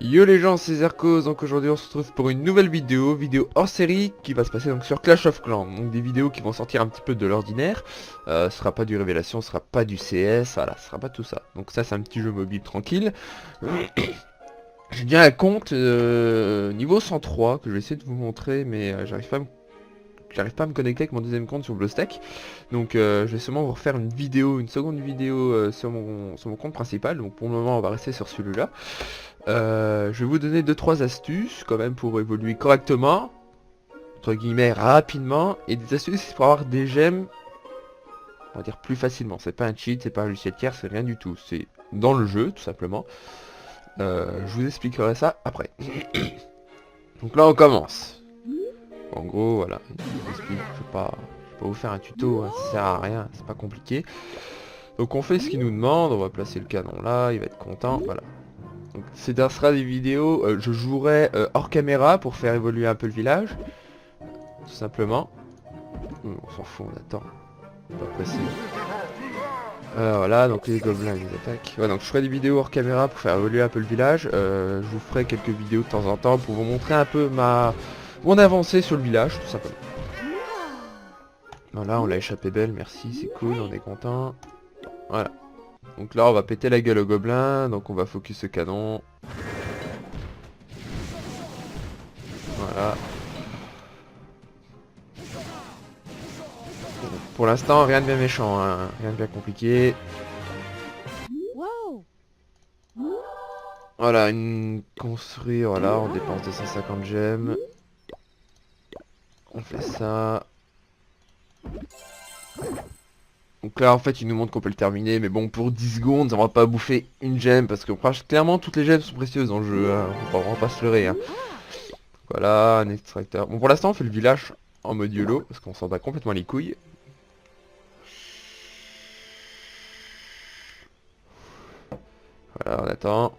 Yo les gens, c'est Zerkos, donc aujourd'hui on se retrouve pour une nouvelle vidéo hors série qui va se passer donc sur Clash of Clans. Donc des vidéos qui vont sortir un petit peu de l'ordinaire. Ce sera pas du Révélation, ce sera pas du CS, voilà, ce sera pas tout ça. Donc ça c'est un petit jeu mobile tranquille. J'ai bien un compte niveau 103 que je vais essayer de vous montrer, mais j'arrive pas à me connecter avec mon deuxième compte sur BlueStack. Donc je vais sûrement vous refaire une seconde vidéo sur mon compte principal. Donc pour le moment on va rester sur celui-là. Je vais vous donner deux trois astuces quand même pour évoluer correctement, entre guillemets rapidement, et des astuces pour avoir des gemmes, on va dire plus facilement. C'est pas un cheat, c'est pas un logiciel tiers, c'est rien du tout. C'est dans le jeu tout simplement. Je vous expliquerai ça après. Donc là on commence. En gros voilà, je vous explique, je vais pas vous faire un tuto, hein, ça sert à rien, c'est pas compliqué. Donc on fait ce qu'il nous demande, on va placer le canon là, il va être content, voilà. Donc ça sera des vidéos, je jouerai hors caméra pour faire évoluer un peu le village, tout simplement. On s'en fout, on attend, pas pressé. Voilà, donc les gobelins ils attaquent. Ouais, donc je ferai des vidéos hors caméra pour faire évoluer un peu le village. Je vous ferai quelques vidéos de temps en temps pour vous montrer un peu mon avancée sur le village, tout simplement. Voilà, on l'a échappé belle, merci, c'est cool, on est content. Voilà. Donc là on va péter la gueule aux gobelins, donc on va focus ce canon. Voilà. Pour l'instant, rien de bien méchant, hein. Rien de bien compliqué. Voilà, construire, voilà, on dépense 250 gemmes. On fait ça. Donc là, en fait, il nous montre qu'on peut le terminer, mais bon, pour 10 secondes, on va pas bouffer une gemme, parce que clairement, toutes les gemmes sont précieuses dans le jeu, hein. On va pas se leurrer, hein. Voilà, un extracteur. Bon, pour l'instant, on fait le village en mode YOLO, parce qu'on s'en bat complètement les couilles. Voilà, on attend.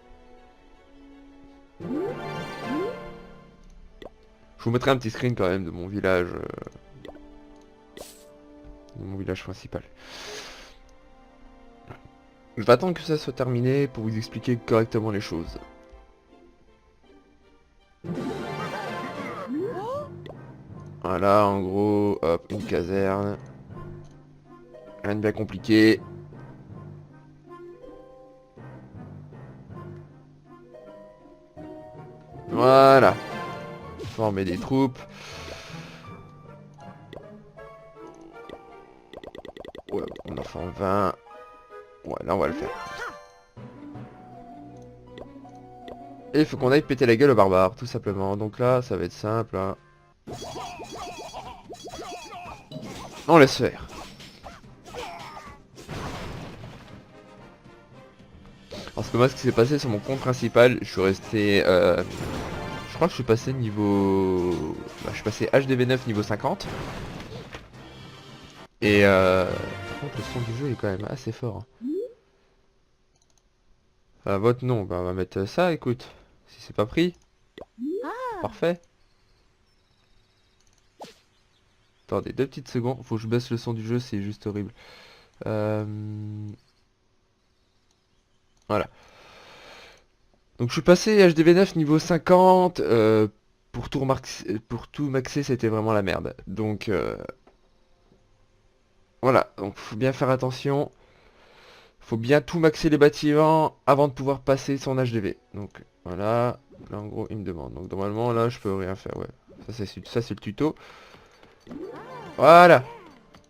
Je vous mettrai un petit screen quand même de mon village. De mon village principal. Je vais attendre que ça soit terminé pour vous expliquer correctement les choses. Voilà, en gros, hop, une caserne. Rien de bien compliqué. Voilà. Former des troupes. Ouais, on en forme 20. Ouais, là on va le faire. Et il faut qu'on aille péter la gueule aux barbares, tout simplement. Donc là, ça va être simple, hein. On laisse faire. Parce que moi, ce qui s'est passé sur mon compte principal, je suis resté... je crois que je suis passé niveau... Bah, je suis passé HDV9 niveau 50. Et par contre, le son du jeu est quand même assez fort, hein. Votre nom, bah, on va mettre ça, écoute. Si c'est pas pris, parfait. Attendez, 2 petites secondes. Faut que je baisse le son du jeu, c'est juste horrible. Euh, Voilà. Donc je suis passé HDV9 niveau 50. Pour tout maxer, c'était vraiment la merde. Donc voilà. Donc faut bien faire attention. Faut bien tout maxer les bâtiments avant de pouvoir passer son HDV. Donc voilà. Là en gros il me demande. Donc normalement là je peux rien faire. Ouais. Ça c'est le tuto. Voilà.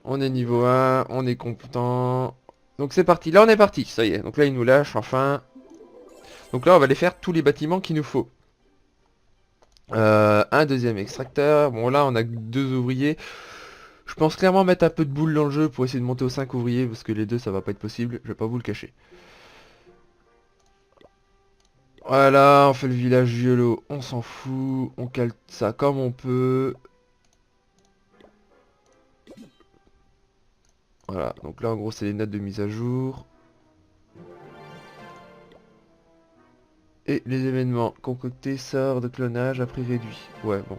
On est niveau 1. On est content. Donc c'est parti. Là on est parti. Ça y est. Donc là il nous lâche enfin. Donc là on va aller faire tous les bâtiments qu'il nous faut. Un deuxième extracteur. Bon là on a que 2 ouvriers. Je pense clairement mettre un peu de boule dans le jeu pour essayer de monter aux 5 ouvriers. Parce que les deux ça va pas être possible. Je vais pas vous le cacher. Voilà, on fait le village YOLO. On s'en fout. On cale ça comme on peut. Voilà, donc là en gros c'est les notes de mise à jour. Et les événements concoctés, sort de clonage à prix réduit. Ouais, bon.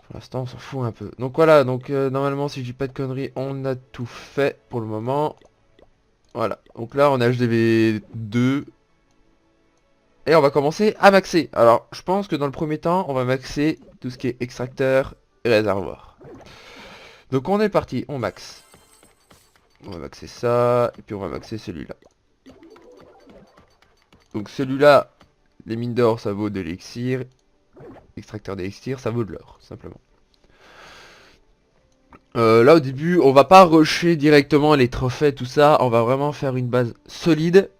Pour l'instant, on s'en fout un peu. Donc voilà, donc normalement, si je dis pas de conneries, on a tout fait pour le moment. Voilà. Donc là, on a HDV2. Et on va commencer à maxer. Alors, je pense que dans le premier temps, on va maxer tout ce qui est extracteur et réservoir. Donc on est parti, on max. On va maxer ça, et puis on va maxer celui-là. Donc celui-là, les mines d'or, ça vaut de l'élixir. Extracteur d'élixir, ça vaut de l'or, simplement. Là au début, on va pas rusher directement les trophées, tout ça. On va vraiment faire une base solide.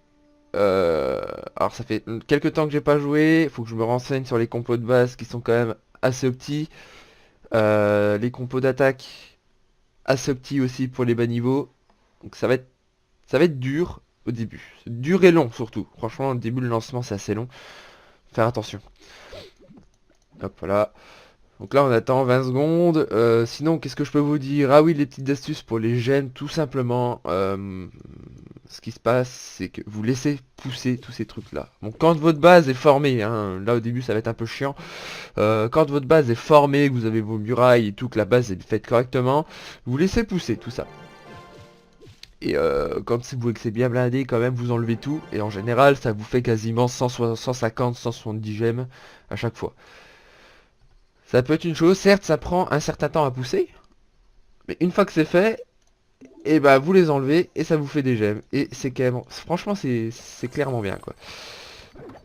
Alors ça fait quelques temps que j'ai pas joué. Il faut que je me renseigne sur les compos de base qui sont quand même assez optis. Les compos d'attaque assez optis aussi pour les bas niveaux. Donc ça va être dur au début. Dur et long surtout. Franchement, au début, le lancement, c'est assez long. Faire attention. Hop, voilà. Donc là, on attend 20 secondes. Sinon, qu'est-ce que je peux vous dire? Ah oui, les petites astuces pour les gemmes, tout simplement. Ce qui se passe, c'est que vous laissez pousser tous ces trucs-là. Bon, quand votre base est formée, hein, là au début, ça va être un peu chiant. Quand votre base est formée, que vous avez vos murailles et tout, que la base est faite correctement, vous laissez pousser tout ça. Et quand vous voyez que c'est bien blindé, quand même, vous enlevez tout. Et en général, ça vous fait quasiment 150, 170 gemmes à chaque fois. Ça peut être une chose, certes, ça prend un certain temps à pousser. Mais une fois que c'est fait, et bah vous les enlevez et ça vous fait des gemmes. Et c'est quand même... Franchement, c'est clairement bien, quoi.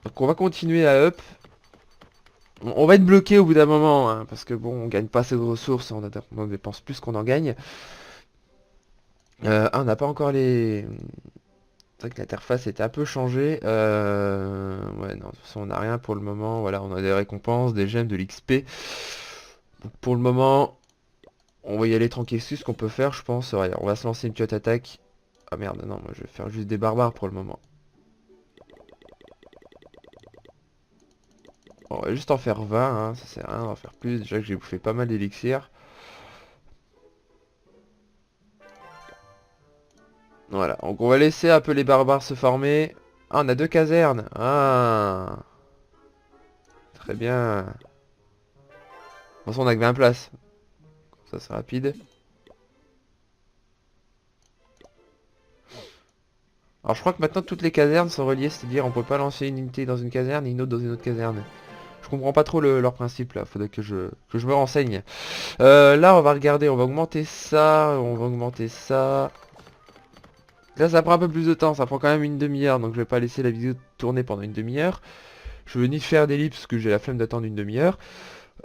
Donc on va continuer à up. On va être bloqué au bout d'un moment, hein, parce que bon, on gagne pas assez de ressources, on en dépense plus qu'on en gagne. On n'a pas encore les... C'est vrai que l'interface était un peu changée. Ouais, non, de toute façon, on n'a rien pour le moment. Voilà, on a des récompenses, des gemmes, de l'XP. Donc pour le moment, on va y aller tranquille. C'est ce qu'on peut faire, je pense. Ouais, on va se lancer une petite attaque. Ah merde, non, moi je vais faire juste des barbares pour le moment. On va juste en faire 20, hein, ça sert à rien d'en faire plus. Déjà que j'ai bouffé pas mal d'élixir. Voilà, donc on va laisser un peu les barbares se former. Ah, on a 2 casernes. Ah, très bien. De toute façon, on a que 20 places. Ça, c'est rapide. Alors, je crois que maintenant, toutes les casernes sont reliées. C'est-à-dire, on peut pas lancer une unité dans une caserne et une autre dans une autre caserne. Je comprends pas trop leur principe, là. Faudrait que je me renseigne. Là, on va regarder. On va augmenter ça. On va augmenter ça. Là, ça prend un peu plus de temps. Ça prend quand même une demi-heure. Donc, je vais pas laisser la vidéo tourner pendant une demi-heure. Je veux ni faire d'ellipse parce que j'ai la flemme d'attendre une demi-heure.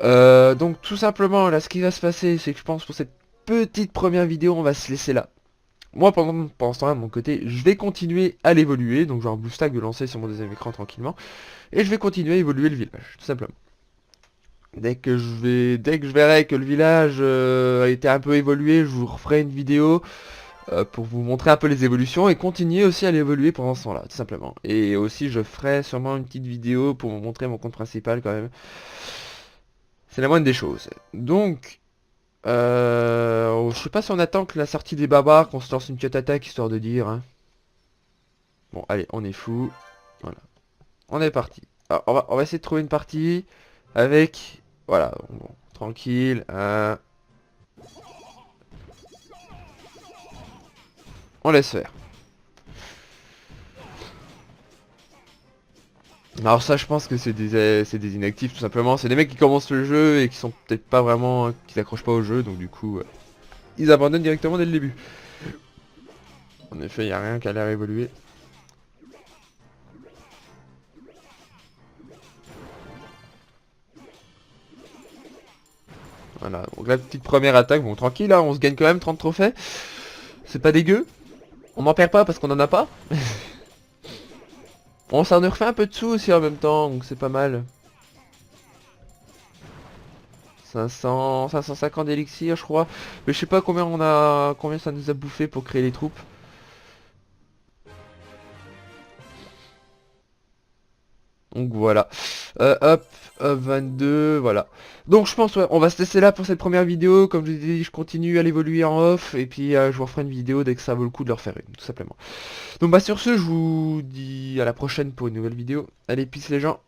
Donc tout simplement là ce qui va se passer c'est que je pense pour cette petite première vidéo on va se laisser là. Moi pendant ce temps là de mon côté je vais continuer à l'évoluer. Donc j'ai un blue stack de lancer sur mon deuxième écran tranquillement. Et je vais continuer à évoluer le village tout simplement. Dès que je verrai que le village a été un peu évolué, je vous referai une vidéo pour vous montrer un peu les évolutions et continuer aussi à l'évoluer pendant ce temps-là, tout simplement. Et aussi je ferai sûrement une petite vidéo pour vous montrer mon compte principal quand même. C'est la moindre des choses. Donc, je sais pas si on attend que la sortie des barbares, qu'on se lance une petite attaque histoire de dire. Hein. Bon, allez, on est fou. Voilà. On est parti. Alors, on va essayer de trouver une partie avec... Voilà, bon, tranquille. On laisse faire. Alors ça je pense que c'est des inactifs tout simplement, c'est des mecs qui commencent le jeu et qui sont peut-être pas vraiment, qui s'accrochent pas au jeu, donc du coup ils abandonnent directement dès le début. En effet il n'y a rien qui a l'air évolué. Voilà, donc la petite première attaque, bon tranquille là, on se gagne quand même 30 trophées. C'est pas dégueu. On n'en perd pas parce qu'on en a pas. On s'en refait un peu de sous aussi en même temps, donc c'est pas mal. 550 d'élixir je crois. Mais je sais pas combien ça nous a bouffé pour créer les troupes. Donc voilà. Hop, 22, voilà. Donc je pense ouais, on va se laisser là pour cette première vidéo. Comme je vous ai dit, je continue à l'évoluer en off. Et puis je vous referai une vidéo dès que ça vaut le coup de leur faire une, tout simplement. Donc bah sur ce, je vous dis à la prochaine pour une nouvelle vidéo. Allez, peace les gens.